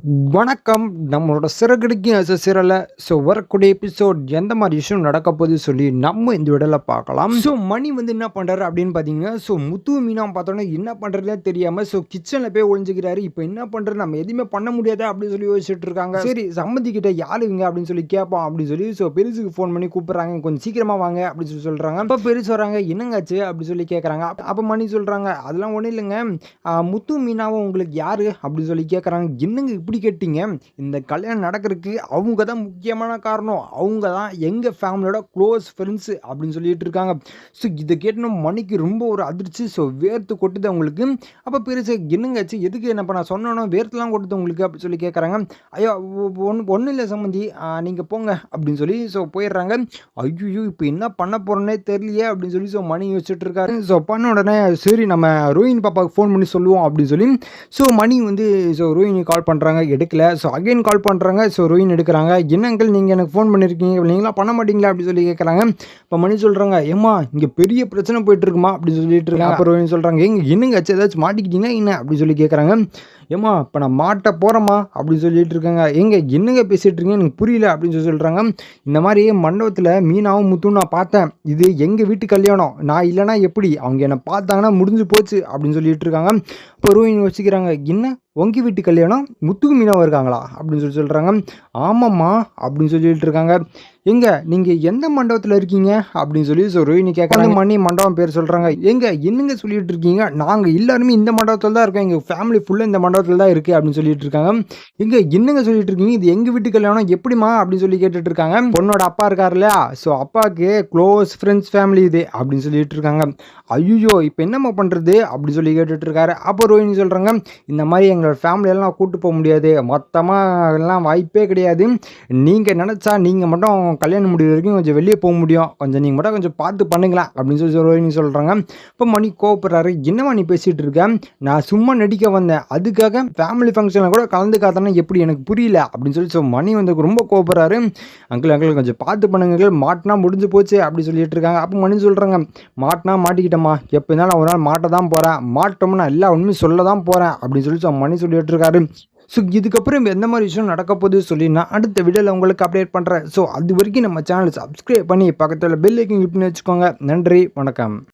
வணக்கம். நம்மளோட சிறகடிக்கும் அசசிரல வரக்கூடிய எபிசோட் எந்த மாதிரி விஷயம் நடக்க போகுது சொல்லி நம்ம இந்த வீடியோல பார்க்கலாம். மணி வந்து என்ன பண்றாரு அப்படின்னு பார்த்தீங்கன்னா, முத்து மீனா பார்த்தோன்னா என்ன பண்றதுனே தெரியாம கிச்சன்ல போய் ஒளிஞ்சுக்கிறாரு. இப்போ என்ன பண்றது, நம்ம எதுவுமே பண்ண முடியாதா அப்படின்னு சொல்லி யோசிச்சுட்டு இருக்காங்க. சரி சம்மந்தி கிட்ட யாருங்க அப்படின்னு சொல்லி கேட்போம் அப்படின்னு சொல்லி பெருசுக்கு ஃபோன் பண்ணி கூப்பிடுறாங்க. கொஞ்சம் சீக்கிரமா வாங்க அப்படின்னு சொல்லி சொல்றாங்க. அப்போ பெருசு வராங்க. என்னங்காச்சு அப்படின்னு சொல்லி கேட்கறாங்க. அப்போ மணி சொல்றாங்க, அதெல்லாம் ஒன்றும் இல்லைங்க, முத்து மீனாவும் உங்களுக்கு யாரு அப்படின்னு சொல்லி கேட்கறாங்க. என்னங்க இப்படி கேட்டீங்க, இந்த கல்யாணம் நடக்கிறதுக்கு அவங்க தான் முக்கியமான காரணம், அவங்க தான் எங்க ஃபேமிலியோட க்ளோஸ் ஃப்ரெண்ட்ஸ் அப்படின்னு சொல்லிட்டு இருக்காங்க. இதை கேட்டணும் மணிக்கு ரொம்ப ஒரு அதிர்ச்சி. வேர்த்து கொட்டுது அவங்களுக்கு. அப்போ பெருசு என்னங்காச்சு, எதுக்கு என்ன நான் சொன்னோன்னா வேர்த்துலாம் கொட்டுது உங்களுக்கு அப்படின்னு சொல்லி கேட்குறாங்க. ஐயோ ஒன்றும் இல்லை சம்மந்தி, நீங்கள் போங்க அப்படின்னு சொல்லி போயிடுறாங்க. ஐயோ இப்போ என்ன பண்ண போகிறோன்னே தெரியலையே அப்படின்னு சொல்லி மணி யோசிச்சுட்டு இருக்காரு. பண்ண உடனே சரி நம்ம ரோஹினி பாப்பாவுக்கு ஃபோன் பண்ணி சொல்லுவோம் அப்படின்னு சொல்லி மணி வந்து ரோஹினி கால் பண்ணுறாங்க, எடுக்கல. அகைன் கால் பண்ணுறாங்க. ரோஹினி எடுக்கிறாங்க. என்ன அங்கிள் நீங்கள் எனக்கு ஃபோன் பண்ணியிருக்கீங்க, நீங்களாம் பண்ண மாட்டீங்களா அப்படின்னு சொல்லி கேட்குறாங்க. இப்போ மணி சொல்கிறாங்க, ஏம்மா இங்கே பெரிய பிரச்சனை போயிட்டு இருக்குமா அப்படின்னு சொல்லிட்டு இருக்காங்க. அப்போ ரோஹினி சொல்கிறாங்க, என்னங்க ஆச்சு, ஏதாச்சும் மாட்டிக்கிட்டீங்கன்னா என்ன அப்படின்னு சொல்லி கேட்குறாங்க. ஏம்மா இப்போ நான் மாட்ட போகிறேம்மா அப்படின்னு சொல்லிட்டு இருக்காங்க. என்னங்க பேசிகிட்டு இருக்கீங்க, எனக்கு புரியல அப்படின்னு சொல்லி சொல்கிறாங்க. இந்த மாதிரி மண்டபத்தில் மீனாவும் முத்துவும் நான் பார்த்தேன், இது எங்கள் வீட்டு கல்யாணம், நான் இல்லைனா எப்படி, அவங்க என்னை பார்த்தாங்கன்னா முடிஞ்சு போச்சு அப்படின்னு சொல்லிட்டு இருக்காங்க. இப்போ ரோஹினி வச்சுக்கிறாங்க, என்ன உங்கள் வீட்டு கல்யாணம் முத்துக்கு மீனாவும் இருக்காங்களா அப்படின்னு சொல்லி சொல்கிறாங்க. ஆமாம்மா அப்படின்னு சொல்லிட்டு இருக்காங்க. நீங்கள் எந்த மண்டபத்தில் இருக்கீங்க அப்படின்னு சொல்லி ரோஹினி கேட்குறாங்க. மணி மண்டபம் பேர் சொல்கிறாங்க. என்னங்க சொல்லிட்டு இருக்கீங்க, நாங்கள் எல்லாருமே இந்த மண்டபத்தில் தான் இருக்கோம், எங்கள் ஃபேமிலி ஃபுல்லாக இந்த மண்டபத்தில் தான் இருக்குது அப்படின்னு சொல்லிட்டு இருக்காங்க. என்னங்க சொல்லிட்டு இருக்கீங்க, இது எங்கள் வீட்டு கல்யாணம் எப்படிமா அப்படின்னு சொல்லி கேட்டுட்டு இருக்காங்க. பொண்ணோட அப்பா இருக்கார் இல்லையா, அப்பாவுக்கு க்ளோஸ் ஃப்ரெண்ட்ஸ் ஃபேமிலி இது அப்படின்னு சொல்லிட்டு இருக்காங்க. ஐயோ இப்போ என்னம்மா பண்ணுறது அப்படின்னு சொல்லி கேட்டுட்டு இருக்காரு. அப்போ ரோஹினி சொல்கிறாங்க, இந்த மாதிரி எங்களோட ஃபேமிலியெல்லாம் கூப்பிட்டு போக முடியாது, மொத்தமாக எல்லாம் வாய்ப்பே கிடையாது, நீங்கள் நினச்சா நீங்கள் மட்டும் கல்யாணம் முடிவு வரைக்கும் கொஞ்சம் வெளியே போக முடியும், கொஞ்சம் நீங்கள் மட்டும் கொஞ்சம் பார்த்து பண்ணுங்களேன் அப்படின்னு சொல்லி ரோஹினி சொல்கிறாங்க. இப்போ மணி கோவப்படுறாரு. என்னவா நீ பேசிகிட்டு இருக்க, நான் சும்மா நடிக்க வந்தேன், அதுக்காக ஃபேமிலி ஃபங்க்ஷனில் கூட கலந்துக்காதானே எப்படி, எனக்கு புரியல அப்படின்னு சொல்லி மணி வந்து ரொம்ப கோவப்படுறாரு. அங்கிள் கொஞ்சம் பார்த்து பண்ணுங்க, மாட்டினா முடிஞ்சு போச்சு அப்படி சொல்லிட்டு இருக்காங்க. அப்போ மணி சொல்கிறாங்க, மாட்டினா மாட்டிக்கிட்டோமா, எப்போ இருந்தாலும் ஒரு நாள் மாட்ட தான் போகிறேன், மாட்டோம்னா எல்லா உண்மையும் சொல்ல தான் போகிறேன் அப்படின்னு சொல்லி மணி சொல்லிட்டு இருக்காரு. இதுக்கப்புறம் எந்த மாதிரி விஷயம் நடக்க போகுது சொல்லி நான் அடுத்த வீடியோவில் உங்களுக்கு அப்டேட் பண்ணுறேன். அது வரைக்கும் நம்ம சேனலை சப்ஸ்கிரைப் பண்ணி பக்கத்தில் பெல் ஐக்கன் கிளிக் பண்ணி வச்சுக்கோங்க. நன்றி, வணக்கம்.